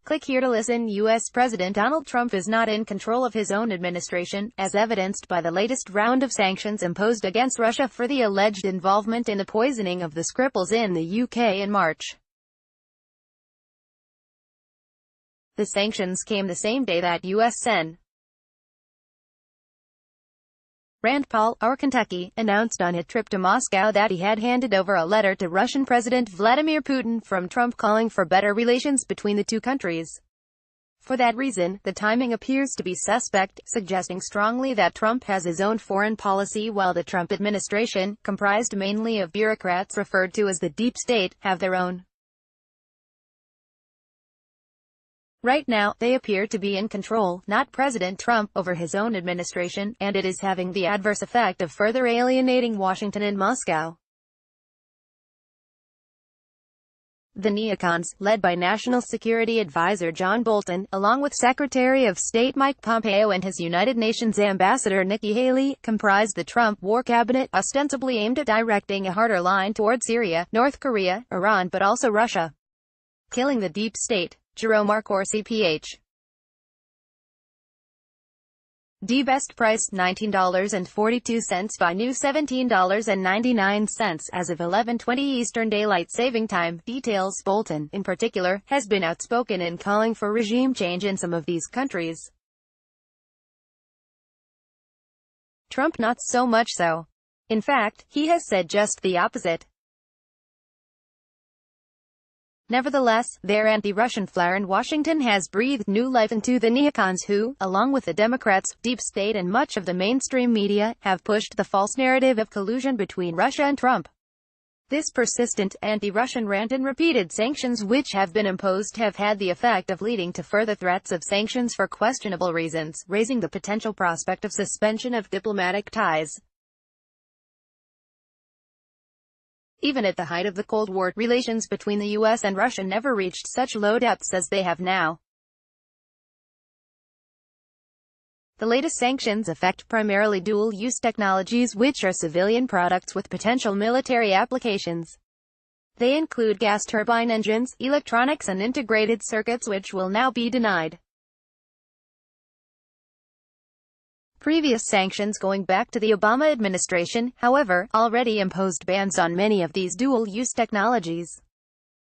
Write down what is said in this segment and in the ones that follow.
Click here to listen. U.S. President Donald Trump is not in control of his own administration, as evidenced by the latest round of sanctions imposed against Russia for the alleged involvement in the poisoning of the Skripals in the UK in March. The sanctions came the same day that U.S. Sen. Rand Paul, our Kentucky, announced on a trip to Moscow that he had handed over a letter to Russian President Vladimir Putin from Trump calling for better relations between the two countries. For that reason, the timing appears to be suspect, suggesting strongly that Trump has his own foreign policy while the Trump administration, comprised mainly of bureaucrats referred to as the deep state, have their own. Right now, they appear to be in control, not President Trump, over his own administration, and it is having the adverse effect of further alienating Washington and Moscow. The neocons, led by National Security Advisor John Bolton, along with Secretary of State Mike Pompeo and his United Nations Ambassador Nikki Haley, comprise the Trump War Cabinet, ostensibly aimed at directing a harder line toward Syria, North Korea, Iran but also Russia. Killing the deep state. Jerome R. Corsi, Ph. D. Best price $19.42 by new $17.99 as of 11:20 Eastern Daylight Saving Time. Details. Bolton, in particular, has been outspoken in calling for regime change in some of these countries. Trump not so much so. In fact, he has said just the opposite. Nevertheless, their anti-Russian flair in Washington has breathed new life into the neocons who, along with the Democrats, deep state and much of the mainstream media, have pushed the false narrative of collusion between Russia and Trump. This persistent, anti-Russian rant and repeated sanctions which have been imposed have had the effect of leading to further threats of sanctions for questionable reasons, raising the potential prospect of suspension of diplomatic ties. Even at the height of the Cold War, relations between the U.S. and Russia never reached such low depths as they have now. The latest sanctions affect primarily dual-use technologies which are civilian products with potential military applications. They include gas turbine engines, electronics and integrated circuits which will now be denied. Previous sanctions going back to the Obama administration, however, already imposed bans on many of these dual-use technologies.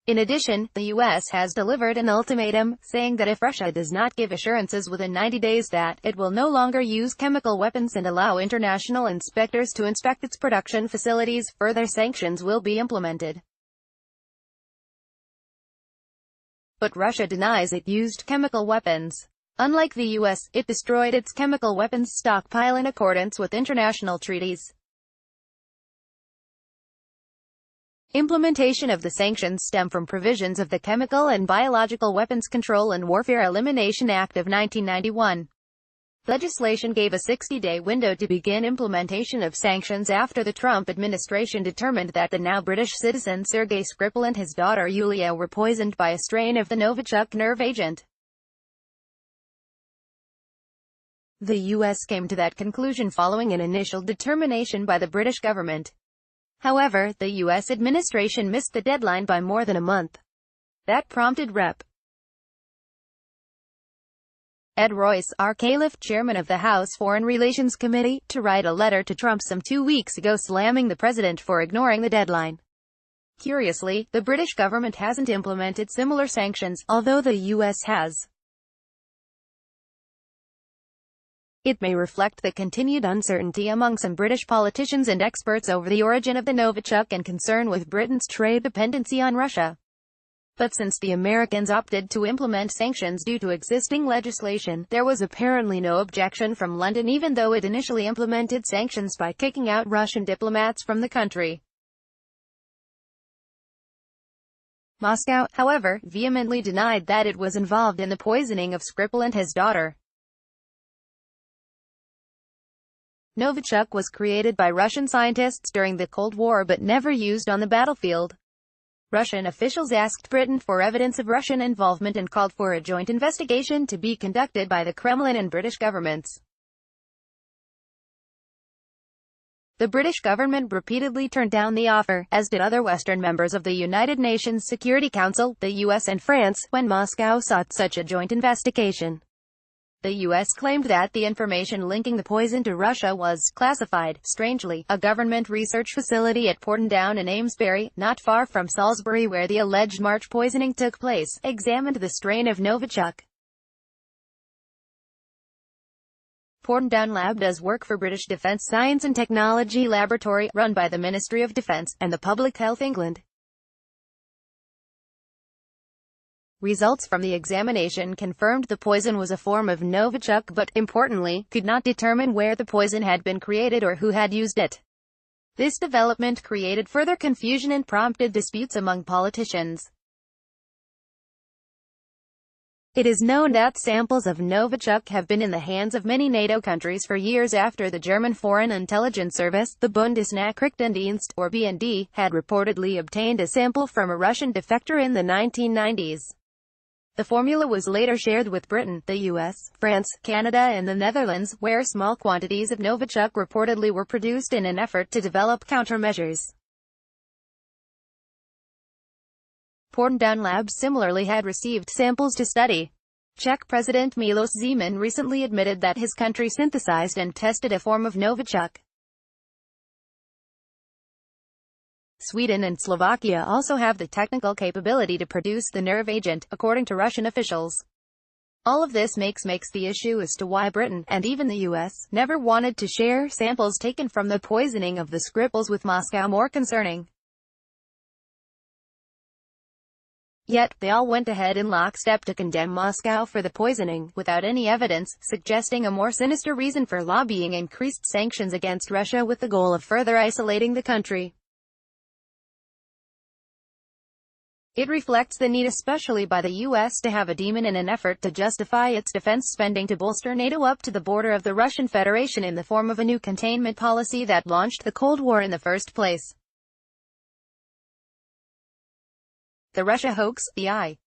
In addition, the U.S. has delivered an ultimatum, saying that if Russia does not give assurances within 90 days that it will no longer use chemical weapons and allow international inspectors to inspect its production facilities, further sanctions will be implemented. But Russia denies it used chemical weapons. Unlike the U.S., it destroyed its chemical weapons stockpile in accordance with international treaties. Implementation of the sanctions stem from provisions of the Chemical and Biological Weapons Control and Warfare Elimination Act of 1991. Legislation gave a 60-day window to begin implementation of sanctions after the Trump administration determined that the now British citizen Sergei Skripal and his daughter Yulia were poisoned by a strain of the Novichok nerve agent. The U.S. came to that conclusion following an initial determination by the British government. However, the U.S. administration missed the deadline by more than a month. That prompted Rep. Ed Royce, R. Califf, chairman of the House Foreign Relations Committee, to write a letter to Trump some 2 weeks ago slamming the president for ignoring the deadline. Curiously, the British government hasn't implemented similar sanctions, although the U.S. has. It may reflect the continued uncertainty among some British politicians and experts over the origin of the Novichok and concern with Britain's trade dependency on Russia. But since the Americans opted to implement sanctions due to existing legislation, there was apparently no objection from London even though it initially implemented sanctions by kicking out Russian diplomats from the country. Moscow, however, vehemently denied that it was involved in the poisoning of Skripal and his daughter. Novichok was created by Russian scientists during the Cold War but never used on the battlefield. Russian officials asked Britain for evidence of Russian involvement and called for a joint investigation to be conducted by the Kremlin and British governments. The British government repeatedly turned down the offer, as did other Western members of the United Nations Security Council, the US and France, when Moscow sought such a joint investigation. The U.S. claimed that the information linking the poison to Russia was classified. Strangely, a government research facility at Portondown in Amesbury, not far from Salisbury where the alleged March poisoning took place, examined the strain of Novichok. Portondown Lab does work for British Defence Science and Technology Laboratory, run by the Ministry of Defence, and the Public Health England. Results from the examination confirmed the poison was a form of Novichok but, importantly, could not determine where the poison had been created or who had used it. This development created further confusion and prompted disputes among politicians. It is known that samples of Novichok have been in the hands of many NATO countries for years after the German Foreign Intelligence Service, the Bundesnachrichtendienst, or BND, had reportedly obtained a sample from a Russian defector in the 1990s. The formula was later shared with Britain, the US, France, Canada and the Netherlands, where small quantities of Novichok reportedly were produced in an effort to develop countermeasures. Portondown Lab similarly had received samples to study. Czech President Miloš Zeman recently admitted that his country synthesized and tested a form of Novichok. Sweden and Slovakia also have the technical capability to produce the nerve agent, according to Russian officials. All of this makes the issue as to why Britain, and even the US, never wanted to share samples taken from the poisoning of the Skripals with Moscow more concerning. Yet, they all went ahead in lockstep to condemn Moscow for the poisoning, without any evidence, suggesting a more sinister reason for lobbying increased sanctions against Russia with the goal of further isolating the country. It reflects the need especially by the U.S. to have a demon in an effort to justify its defense spending to bolster NATO up to the border of the Russian Federation in the form of a new containment policy that launched the Cold War in the first place. The Russia hoax, the I.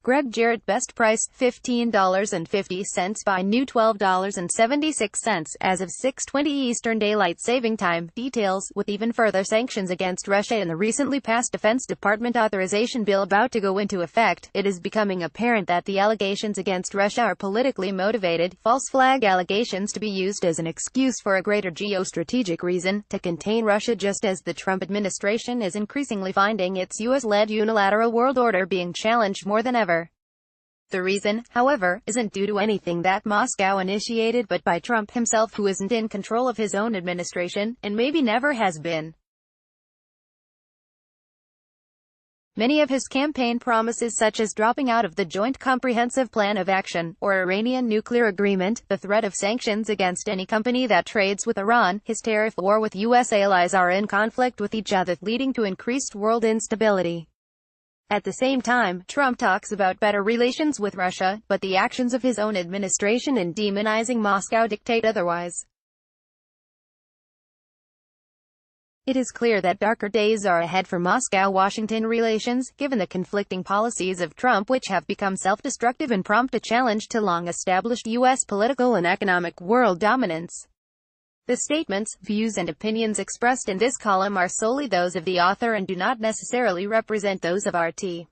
Greg Jarrett best price, $15.50 buy new $12.76 as of 6:20 Eastern Daylight Saving Time. Details, with even further sanctions against Russia and the recently passed Defense Department authorization bill about to go into effect, it is becoming apparent that the allegations against Russia are politically motivated, false flag allegations to be used as an excuse for a greater geostrategic reason, to contain Russia, just as the Trump administration is increasingly finding its US-led unilateral world order being challenged more than ever. The reason, however, isn't due to anything that Moscow initiated but by Trump himself, who isn't in control of his own administration, and maybe never has been. Many of his campaign promises, such as dropping out of the Joint Comprehensive Plan of Action, or Iranian nuclear agreement, the threat of sanctions against any company that trades with Iran, his tariff war with U.S. allies are in conflict with each other, leading to increased world instability. At the same time, Trump talks about better relations with Russia, but the actions of his own administration in demonizing Moscow dictate otherwise. It is clear that darker days are ahead for Moscow-Washington relations, given the conflicting policies of Trump, which have become self-destructive and prompt a challenge to long-established U.S. political and economic world dominance. The statements, views and opinions expressed in this column are solely those of the author and do not necessarily represent those of RT.